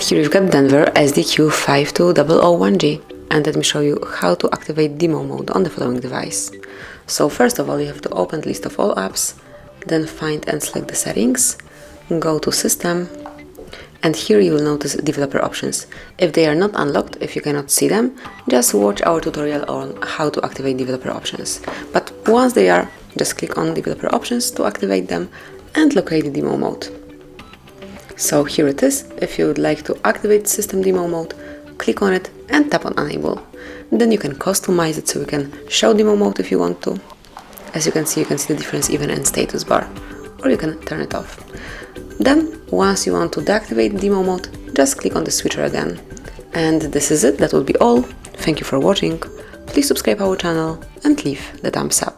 Here we've got Denver SDQ-52001G, and let me show you how to activate demo mode on the following device. So first of all, you have to open the list of all apps, then find and select the settings, go to System, and here you will notice developer options. If they are not unlocked, if you cannot see them, just watch our tutorial on how to activate developer options. But once they are, just click on developer options to activate them and locate the demo mode. So here it is. If you would like to activate system demo mode, click on it and tap on enable. Then you can customize it so you can show demo mode if you want to. As you can see the difference even in status bar, or you can turn it off. Then once you want to deactivate demo mode, just click on the switcher again. And this is it, that will be all. Thank you for watching. Please subscribe our channel and leave the thumbs up.